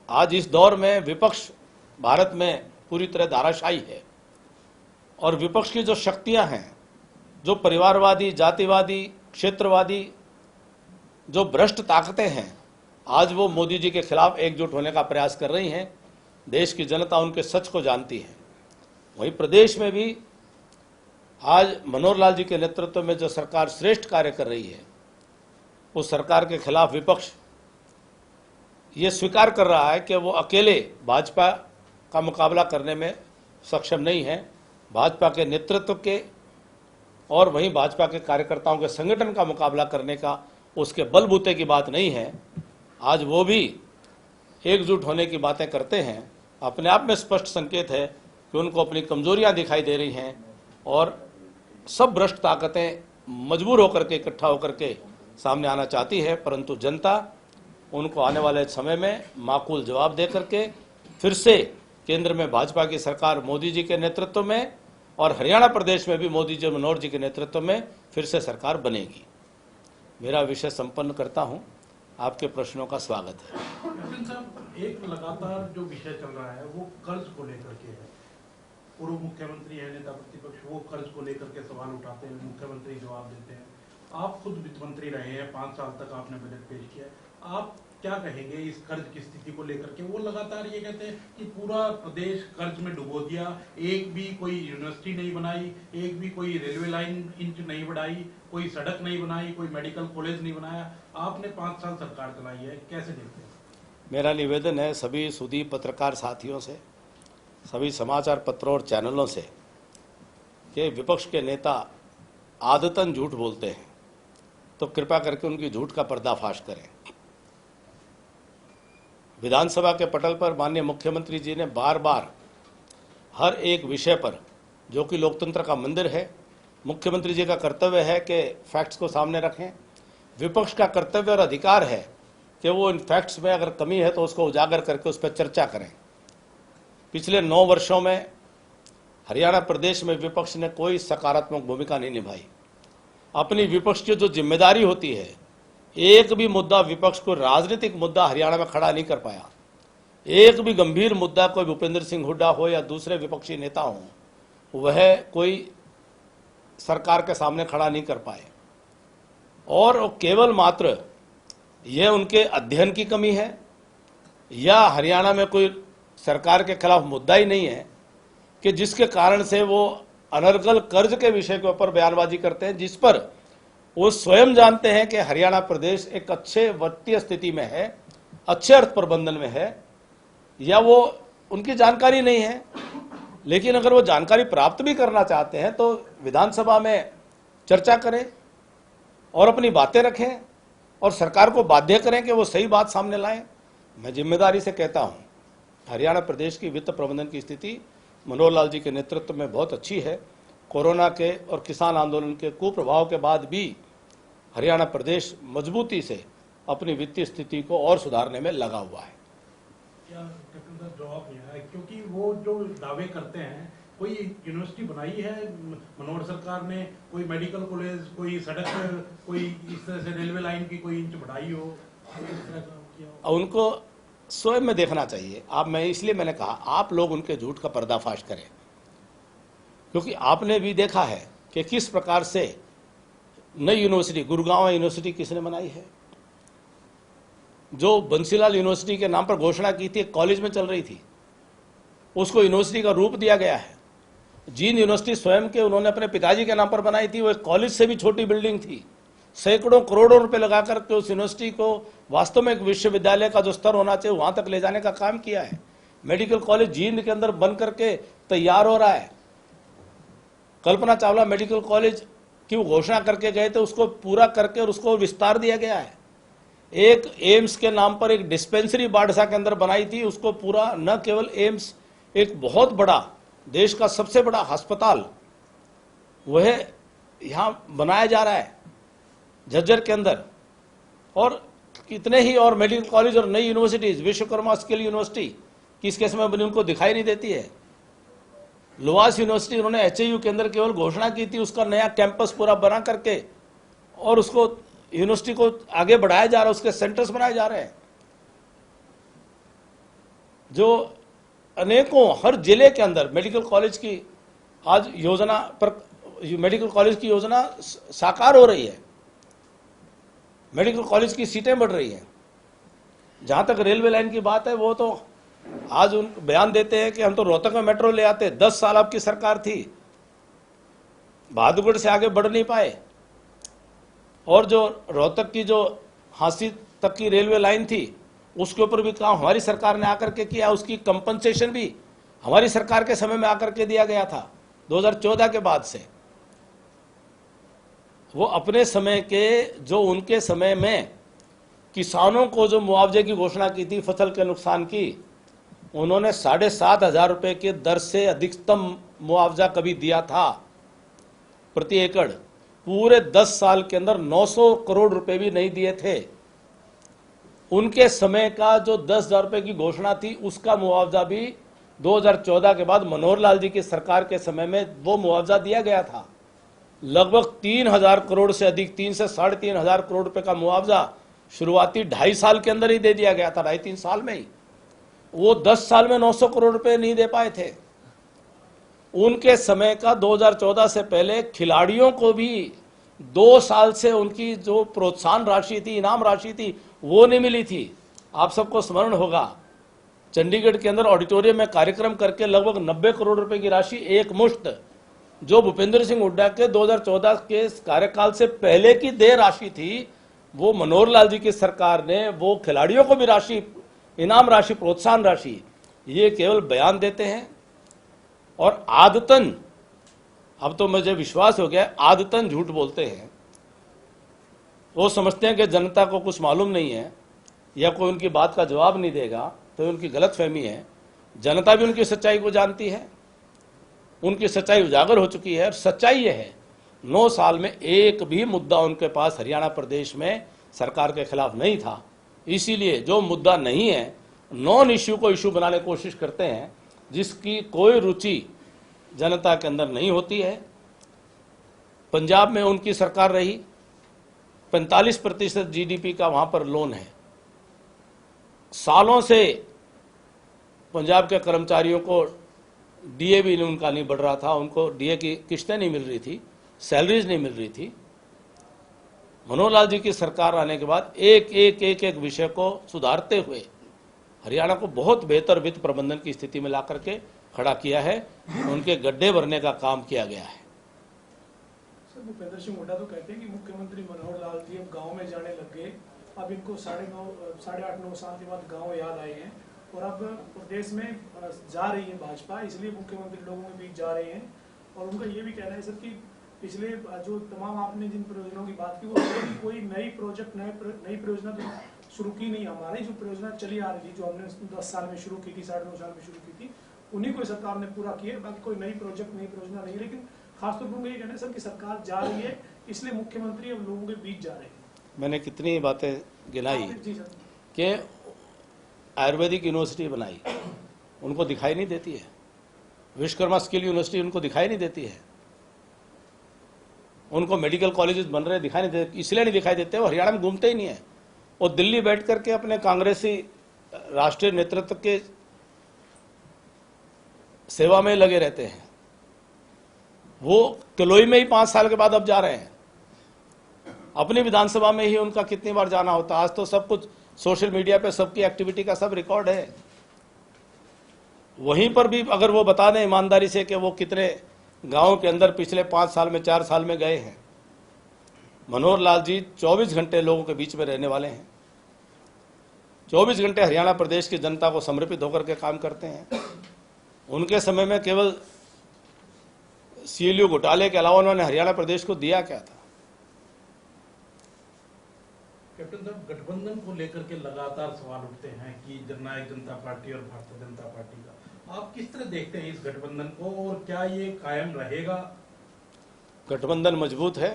आज इस दौर में विपक्ष भारत में पूरी तरह धाराशायी है और विपक्ष की जो शक्तियां हैं, जो परिवारवादी, जातिवादी, क्षेत्रवादी, जो भ्रष्ट ताकतें हैं, आज वो मोदी जी के खिलाफ एकजुट होने का प्रयास कर रही हैं। देश की जनता उनके सच को जानती है। वहीं प्रदेश में भी आज मनोहर लाल जी के नेतृत्व में जो सरकार श्रेष्ठ कार्य कर रही है, उस सरकार के खिलाफ विपक्ष ये स्वीकार कर रहा है कि वो अकेले भाजपा का मुकाबला करने में सक्षम नहीं है। भाजपा के नेतृत्व के और वहीं भाजपा के कार्यकर्ताओं के संगठन का मुकाबला करने का उसके बलबूते की बात नहीं है। आज वो भी एकजुट होने की बातें करते हैं। अपने आप में स्पष्ट संकेत है कि उनको अपनी कमजोरियां दिखाई दे रही हैं और सब भ्रष्ट ताकतें मजबूर होकर के, इकट्ठा होकर के सामने आना चाहती है, परंतु जनता उनको आने वाले समय में माकूल जवाब दे करके फिर से केंद्र में भाजपा की सरकार मोदी जी के नेतृत्व में और हरियाणा प्रदेश में भी मोदी जी, मनोहर जी के नेतृत्व में फिर से सरकार बनेगी। मेरा विषय संपन्न करता हूं। आपके प्रश्नों का स्वागत है। कैप्टन साहब, एक लगातार जो विषय चल रहा है वो कर्ज को लेकर के है। पूर्व मुख्यमंत्री है, नेता प्रतिपक्ष, वो कर्ज को लेकर के सवाल उठाते हैं, मुख्यमंत्री जवाब देते हैं। आप खुद वित्त मंत्री रहे हैं, 5 साल तक आपने बजट पेश किया। आप क्या कहेंगे इस कर्ज की स्थिति को लेकर के? वो लगातार ये कहते हैं कि पूरा प्रदेश कर्ज में डुबो दिया, एक भी कोई यूनिवर्सिटी नहीं बनाई, एक भी कोई रेलवे लाइन इंच नहीं बढ़ाई, कोई सड़क नहीं बनाई, कोई मेडिकल कॉलेज नहीं बनाया। आपने 5 साल सरकार चलाई है, कैसे देखते हैं? मेरा निवेदन है सभी सुधी पत्रकार साथियों से, सभी समाचार पत्रों और चैनलों से कि विपक्ष के नेता आदतन झूठ बोलते हैं तो कृपया करके उनकी झूठ का पर्दाफाश करें। विधानसभा के पटल पर माननीय मुख्यमंत्री जी ने बार बार हर एक विषय पर, जो कि लोकतंत्र का मंदिर है, मुख्यमंत्री जी का कर्तव्य है कि फैक्ट्स को सामने रखें। विपक्ष का कर्तव्य और अधिकार है कि वो इन फैक्ट्स में अगर कमी है तो उसको उजागर करके उस पर चर्चा करें। पिछले 9 वर्षों में हरियाणा प्रदेश में विपक्ष ने कोई सकारात्मक भूमिका नहीं निभाई। अपनी विपक्ष की जो जिम्मेदारी होती है, एक भी मुद्दा विपक्ष को राजनीतिक मुद्दा हरियाणा में खड़ा नहीं कर पाया। एक भी गंभीर मुद्दा कोई भूपेंद्र सिंह हुड्डा हो या दूसरे विपक्षी नेता हो, वह कोई सरकार के सामने खड़ा नहीं कर पाए। और केवल मात्र यह उनके अध्ययन की कमी है या हरियाणा में कोई सरकार के खिलाफ मुद्दा ही नहीं है कि जिसके कारण से वो अनर्गल कर्ज के विषय के ऊपर बयानबाजी करते हैं, जिस पर वो स्वयं जानते हैं कि हरियाणा प्रदेश एक अच्छे वित्तीय स्थिति में है, अच्छे अर्थ प्रबंधन में है, या वो उनकी जानकारी नहीं है। लेकिन अगर वो जानकारी प्राप्त भी करना चाहते हैं तो विधानसभा में चर्चा करें और अपनी बातें रखें और सरकार को बाध्य करें कि वो सही बात सामने लाएं। मैं जिम्मेदारी से कहता हूं, हरियाणा प्रदेश की वित्त प्रबंधन की स्थिति मनोहर लाल जी के नेतृत्व में बहुत अच्छी है। कोरोना के और किसान आंदोलन के कुप्रभाव के बाद भी हरियाणा प्रदेश मजबूती से अपनी वित्तीय स्थिति को और सुधारने में लगा हुआ है। क्या कैप्टन साहब जवाब नहीं आया? क्योंकि वो जो दावे करते हैं, कोई यूनिवर्सिटी बनाई है मनोहर सरकार ने, कोई मेडिकल कॉलेज, कोई सड़क, कोई इस तरह से रेलवे लाइन की कोई इंच बढ़ाई हो, उनको स्वयं में देखना चाहिए। इसलिए मैंने कहा आप लोग उनके झूठ का पर्दाफाश करें, क्योंकि आपने भी देखा है कि किस प्रकार से नई यूनिवर्सिटी, गुरुगांव यूनिवर्सिटी किसने बनाई है। जो बंसीलाल यूनिवर्सिटी के नाम पर घोषणा की थी, कॉलेज में चल रही थी, उसको यूनिवर्सिटी का रूप दिया गया है। जींद यूनिवर्सिटी स्वयं के उन्होंने अपने पिताजी के नाम पर बनाई थी, वो एक कॉलेज से भी छोटी बिल्डिंग थी। सैकड़ों करोड़ों रुपए लगाकर के उस यूनिवर्सिटी को वास्तव में एक विश्वविद्यालय का जो स्तर होना चाहिए वहां तक ले जाने का काम किया है। मेडिकल कॉलेज जींद के अंदर बन करके तैयार हो रहा है। कल्पना चावला मेडिकल कॉलेज की वो घोषणा करके गए थे, उसको पूरा करके और उसको विस्तार दिया गया है। एक एम्स के नाम पर एक डिस्पेंसरी बाड़सा के अंदर बनाई थी, उसको पूरा, न केवल एम्स, एक बहुत बड़ा, देश का सबसे बड़ा अस्पताल वह यहां बनाया जा रहा है झज्जर के अंदर। और कितने ही और मेडिकल कॉलेज और नई यूनिवर्सिटीज, विश्वकर्मा स्किल यूनिवर्सिटी किस केस में बनी उनको दिखाई नहीं देती है। लुवास यूनिवर्सिटी उन्होंने एचयू के अंदर केवल घोषणा की थी, उसका नया कैंपस पूरा बना करके और उसको यूनिवर्सिटी को आगे बढ़ाया जा रहा है, उसके सेंटर्स बनाए जा रहे हैं। जो अनेकों हर जिले के अंदर मेडिकल कॉलेज की आज योजना पर मेडिकल कॉलेज की योजना साकार हो रही है, मेडिकल कॉलेज की सीटें बढ़ रही हैं। जहां तक रेलवे लाइन की बात है, वो तो आज उन बयान देते हैं कि हम तो रोहतक में मेट्रो ले आते, 10 साल आपकी सरकार थी, बहादुरगढ़ से आगे बढ़ नहीं पाए। और जो रोहतक की जो हांसी तक की रेलवे लाइन थी, उसके ऊपर भी काम हमारी सरकार ने आकर के किया, उसकी कंपनसेशन भी हमारी सरकार के समय में आकर के दिया गया था 2014 के बाद से। वो अपने समय के जो उनके समय में किसानों को जो मुआवजे की घोषणा की थी फसल के नुकसान की, उन्होंने 7,500 रुपए के दर से अधिकतम मुआवजा कभी दिया था प्रति एकड़। पूरे 10 साल के अंदर 900 करोड़ रुपए भी नहीं दिए थे। उनके समय का जो 10,000 रुपए की घोषणा थी, उसका मुआवजा भी 2014 के बाद मनोहर लाल जी की सरकार के समय में वो मुआवजा दिया गया था। लगभग 3,000 करोड़ से अधिक, 3 से 3,500 करोड़ रुपए का मुआवजा शुरुआती 2.5 साल के अंदर ही दे दिया गया था, 2.5-3 साल में ही। वो 10 साल में 900 करोड़ रुपए नहीं दे पाए थे। उनके समय का 2014 से पहले खिलाड़ियों को भी 2 साल से उनकी जो प्रोत्साहन राशि थी, इनाम राशि थी, वो नहीं मिली थी। आप सबको स्मरण होगा, चंडीगढ़ के अंदर ऑडिटोरियम में कार्यक्रम करके लगभग 90 करोड़ रुपए की राशि एक मुश्त, जो भूपेंद्र सिंह हुड्डा के 2014 के कार्यकाल से पहले की देय राशि थी, वो मनोहर लाल जी की सरकार ने वो खिलाड़ियों को भी राशि, इनाम राशि, प्रोत्साहन राशि, ये केवल बयान देते हैं। और आदतन, अब तो मुझे विश्वास हो गया, आदतन झूठ बोलते हैं। वो समझते हैं कि जनता को कुछ मालूम नहीं है या कोई उनकी बात का जवाब नहीं देगा, तो उनकी गलतफहमी है। जनता भी उनकी सच्चाई को जानती है, उनकी सच्चाई उजागर हो चुकी है। और सच्चाई यह है, 9 साल में एक भी मुद्दा उनके पास हरियाणा प्रदेश में सरकार के खिलाफ नहीं था। इसीलिए जो मुद्दा नहीं है, नॉन इश्यू को इश्यू बनाने की कोशिश करते हैं, जिसकी कोई रुचि जनता के अंदर नहीं होती है। पंजाब में उनकी सरकार रही, 45% GDP का वहां पर लोन है। सालों से पंजाब के कर्मचारियों को DA भी उनका नहीं बढ़ रहा था, उनको DA की किस्तें नहीं मिल रही थी, सैलरीज नहीं मिल रही थी। मनोहर लाल जी की सरकार आने के बाद एक विषय को सुधारते हुए हरियाणा को बहुत बेहतर वित्त प्रबंधन की स्थिति में ला करके खड़ा किया है। उनके गड्ढे भरने का काम किया गया है। सर, भूपेंद्र सिंह हुड्डा तो कहते हैं कि मुख्यमंत्री मनोहर लाल जी अब गांव में जाने लग गए। अब इनको 8.5-9 साल के बाद गांव याद आए हैं और अब प्रदेश में जा रही है भाजपा, इसलिए मुख्यमंत्री लोगों के बीच जा रहे हैं। और उनका ये भी कहना है सर कि पिछले जो तमाम आपने जिन परियोजनाओं की बात की, वो कोई नई प्रोजेक्ट, नई परियोजना तो शुरू की नहीं। हमारी जो परियोजना चली आ रही थी, जो हमने 10 साल में शुरू की थी, 9.5 साल में शुरू की थी, उन्हीं को सरकार ने पूरा किया। बाकी कोई नई प्रोजेक्ट, नई परियोजना नहीं। लेकिन खासतौर पर ये कहना है सर कि सरकार जा रही है, इसलिए मुख्यमंत्री अब लोगों के बीच जा रहे हैं। मैंने कितनी बातें गिनाई कि आयुर्वेदिक यूनिवर्सिटी बनाई, उनको दिखाई नहीं देती है। विश्वकर्मा स्किल यूनिवर्सिटी उनको दिखाई नहीं देती है। उनको मेडिकल कॉलेजेस बन रहे दिखाई नहीं देते, इसलिए नहीं दिखाई देते, वो हरियाणा में घूमते ही नहीं है। वो दिल्ली बैठ करके अपने कांग्रेसी राष्ट्रीय नेतृत्व के सेवा में लगे रहते हैं। वो किलोई में ही 5 साल के बाद अब जा रहे हैं। अपनी विधानसभा में ही उनका कितनी बार जाना होता। आज तो सब कुछ सोशल मीडिया पे सबकी एक्टिविटी का सब रिकॉर्ड है। वहीं पर भी अगर वो बता दें ईमानदारी से कि वो कितने गांव के अंदर पिछले 5 साल में, 4 साल में गए हैं। मनोहर लाल जी 24 घंटे लोगों के बीच में रहने वाले हैं। 24 घंटे हरियाणा प्रदेश की जनता को समर्पित होकर के काम करते हैं। उनके समय में केवल CLU घोटाले के अलावा उन्होंने हरियाणा प्रदेश को दिया क्या था? कैप्टन साहब, गठबंधन को लेकर के लगातार सवाल उठते हैं कि जननायक जनता पार्टी और भारतीय जनता पार्टी का, आप किस तरह देखते हैं इस गठबंधन को और क्या ये कायम रहेगा? गठबंधन मजबूत है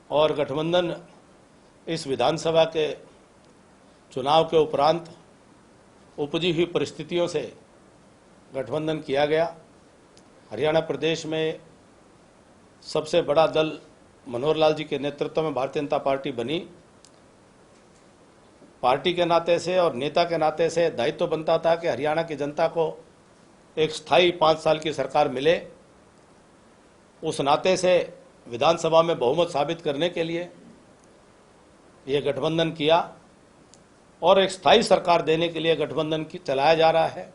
और गठबंधन इस विधानसभा के चुनाव के उपरांत उपजी हुई परिस्थितियों से गठबंधन किया गया। हरियाणा प्रदेश में सबसे बड़ा दल मनोहर लाल जी के नेतृत्व में भारतीय जनता पार्टी बनी। पार्टी के नाते से और नेता के नाते से दायित्व बनता था कि हरियाणा की जनता को एक स्थायी 5 साल की सरकार मिले। उस नाते से विधानसभा में बहुमत साबित करने के लिए ये गठबंधन किया और एक स्थायी सरकार देने के लिए गठबंधन की चलाया जा रहा है।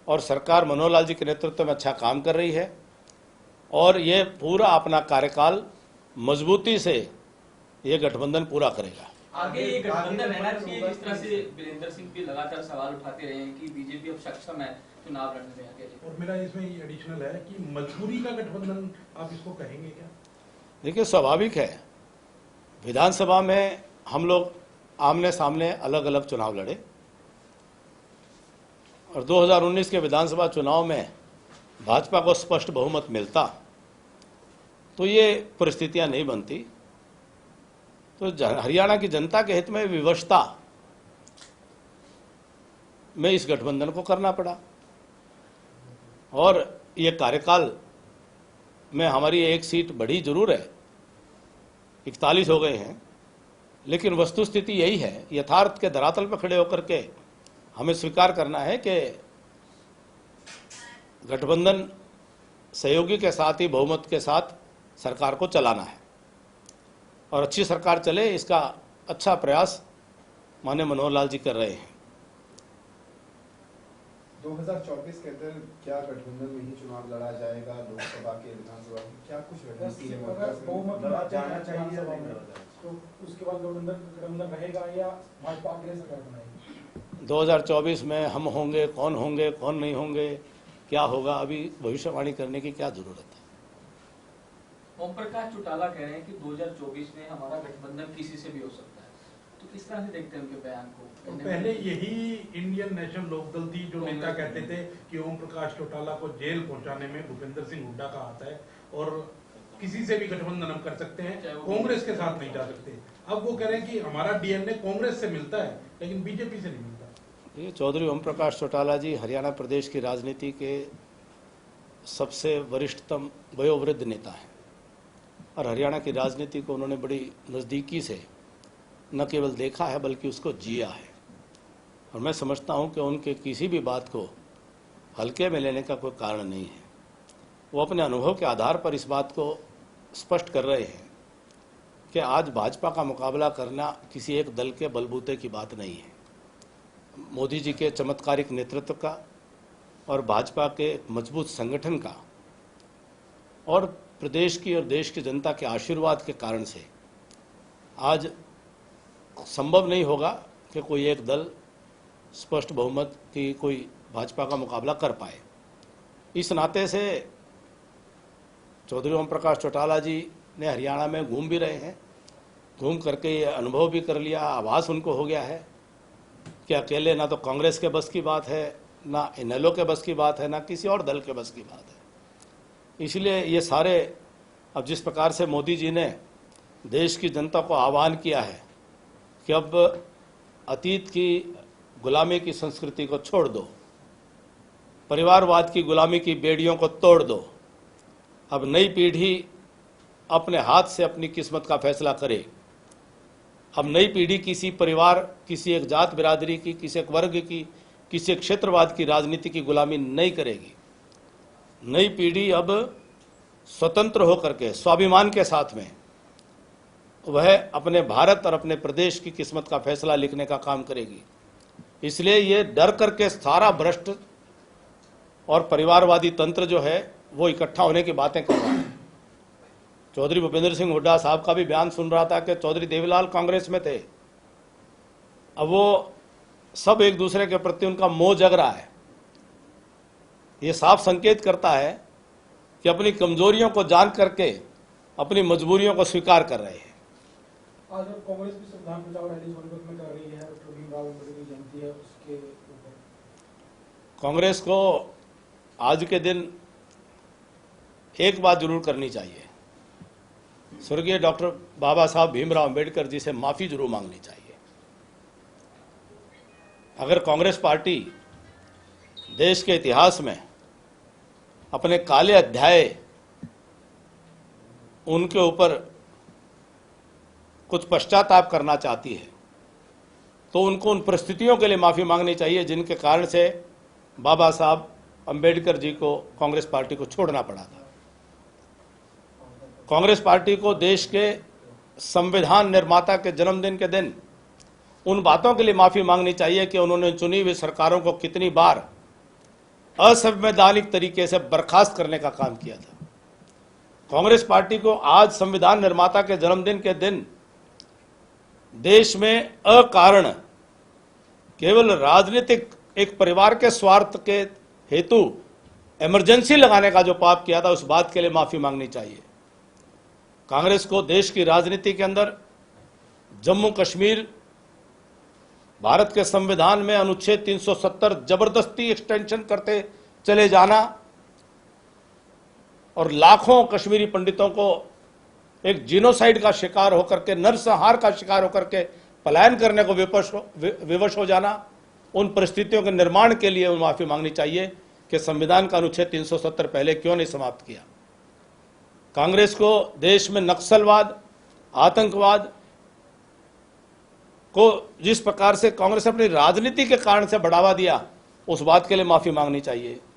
और सरकार मनोहर लाल जी के नेतृत्व में अच्छा काम कर रही है और ये पूरा अपना कार्यकाल मजबूती से ये गठबंधन पूरा करेगा। आगे ये गठबंधन रहना चाहिए। जिस तरह से वीरेंद्र सिंह भी लगातार सवाल उठाते रहे हैं कि बीजेपी अब सक्षम है चुनाव लड़ने में अकेले। और मेरा इसमें ये एडिशनल है कि मजबूरी का गठबंधन आप इसको कहेंगे क्या? देखिए, स्वाभाविक है, विधानसभा में हम लोग आमने सामने अलग अलग चुनाव लड़े और 2019 के विधानसभा चुनाव में भाजपा को स्पष्ट बहुमत मिलता तो ये परिस्थितियां नहीं बनती। तो हरियाणा की जनता के हित में विवशता में इस गठबंधन को करना पड़ा और ये कार्यकाल में हमारी एक सीट बढ़ी जरूर है, 41 हो गए हैं, लेकिन वस्तुस्थिति यही है, यथार्थ के धरातल पर खड़े होकर के हमें स्वीकार करना है कि गठबंधन सहयोगी के साथ ही बहुमत के साथ सरकार को चलाना है और अच्छी सरकार चले, इसका अच्छा प्रयास माननीय मनोहर लाल जी कर रहे हैं। 2024 के अंदर क्या गठबंधन में ही चुनाव लड़ा जाएगा? लोकसभा के, विधानसभा की क्या कुछ रणनीति है? बहुमत जाना चाहिए तो उसके बाद गठबंधन रहेगा या भाजपा अगले सरकार बनाएगी? 2024 में हम होंगे, कौन नहीं होंगे, क्या होगा, अभी भविष्यवाणी करने की क्या जरूरत है। ओम प्रकाश चौटाला कह रहे हैं कि 2024 में हमारा गठबंधन किसी से भी हो सकता है, तो किस तरह से देखते हैं उनके बयान को? तो पहले यही इंडियन नेशनल लोकदल थी जो नेता कहते थे कि ओम प्रकाश चौटाला को जेल पहुंचाने में भूपेंद्र सिंह हुड्डा का हाथ है और किसी से भी गठबंधन हम कर सकते हैं, कांग्रेस के साथ नहीं जा सकते। अब वो कह रहे हैं कि हमारा डीएनए कांग्रेस से मिलता है लेकिन बीजेपी से नहीं मिलता। ये चौधरी ओम प्रकाश चौटाला जी हरियाणा प्रदेश की राजनीति के सबसे वरिष्ठतम वयोवृद्ध नेता हैं और हरियाणा की राजनीति को उन्होंने बड़ी नज़दीकी से न केवल देखा है बल्कि उसको जिया है और मैं समझता हूं कि उनके किसी भी बात को हल्के में लेने का कोई कारण नहीं है। वो अपने अनुभव के आधार पर इस बात को स्पष्ट कर रहे हैं कि आज भाजपा का मुकाबला करना किसी एक दल के बलबूते की बात नहीं है। मोदी जी के चमत्कारिक नेतृत्व का और भाजपा के मजबूत संगठन का और प्रदेश की और देश की जनता के आशीर्वाद के कारण से आज संभव नहीं होगा कि कोई एक दल स्पष्ट बहुमत की कोई भाजपा का मुकाबला कर पाए। इस नाते से चौधरी ओम प्रकाश चौटाला जी ने हरियाणा में घूम भी रहे हैं, घूम करके ये अनुभव भी कर लिया, आभास उनको हो गया है कि अकेले ना तो कांग्रेस के बस की बात है, ना इनेलो के बस की बात है, ना किसी और दल के बस की बात है। इसलिए ये सारे अब जिस प्रकार से मोदी जी ने देश की जनता को आह्वान किया है कि अब अतीत की गुलामी की संस्कृति को छोड़ दो, परिवारवाद की गुलामी की बेड़ियों को तोड़ दो, अब नई पीढ़ी अपने हाथ से अपनी किस्मत का फैसला करे। अब नई पीढ़ी किसी परिवार, किसी एक जात बिरादरी की, किसी एक वर्ग की, किसी एक क्षेत्रवाद की राजनीति की गुलामी नहीं करेगी। नई पीढ़ी अब स्वतंत्र होकर के स्वाभिमान के साथ में वह अपने भारत और अपने प्रदेश की किस्मत का फैसला लिखने का काम करेगी। इसलिए ये डर करके सारा भ्रष्ट और परिवारवादी तंत्र जो है वो इकट्ठा होने की बातें कर रहा है। चौधरी भूपेंद्र सिंह हुड्डा साहब का भी बयान सुन रहा था कि चौधरी देवीलाल कांग्रेस में थे, अब वो सब एक दूसरे के प्रति उनका मोह जग रहा है। ये साफ संकेत करता है कि अपनी कमजोरियों को जान करके अपनी मजबूरियों को स्वीकार कर रहे हैं। आज कांग्रेस भी संविधान बचाओ रैली सोनीपत में कर रही है, डॉक्टर भीमराव अम्बेडकर की जयंती है, उसके ऊपर कांग्रेस को आज के दिन एक बात जरूर करनी चाहिए, स्वर्गीय डॉक्टर बाबा साहब भीमराव अम्बेडकर जी से माफी जरूर मांगनी चाहिए। अगर कांग्रेस पार्टी देश के इतिहास में अपने काले अध्याय उनके ऊपर कुछ पश्चाताप करना चाहती है तो उनको उन परिस्थितियों के लिए माफ़ी मांगनी चाहिए जिनके कारण से बाबा साहब अंबेडकर जी को कांग्रेस पार्टी को छोड़ना पड़ा था। कांग्रेस पार्टी को देश के संविधान निर्माता के जन्मदिन के दिन उन बातों के लिए माफ़ी मांगनी चाहिए कि उन्होंने चुनी हुई सरकारों को कितनी बार असंवैधानिक तरीके से बर्खास्त करने का काम किया था। कांग्रेस पार्टी को आज संविधान निर्माता के जन्मदिन के दिन देश में अकारण केवल राजनीतिक एक परिवार के स्वार्थ के हेतु इमरजेंसी लगाने का जो पाप किया था, उस बात के लिए माफी मांगनी चाहिए। कांग्रेस को देश की राजनीति के अंदर जम्मू कश्मीर भारत के संविधान में अनुच्छेद 370 जबरदस्ती एक्सटेंशन करते चले जाना और लाखों कश्मीरी पंडितों को एक जीनोसाइड का शिकार होकर के, नरसंहार का शिकार होकर के पलायन करने को विवश हो जाना, उन परिस्थितियों के निर्माण के लिए माफी मांगनी चाहिए कि संविधान का अनुच्छेद 370 पहले क्यों नहीं समाप्त किया। कांग्रेस को देश में नक्सलवाद, आतंकवाद को जिस प्रकार से कांग्रेस अपनी राजनीति के कारण से बढ़ावा दिया, उस बात के लिए माफी मांगनी चाहिए।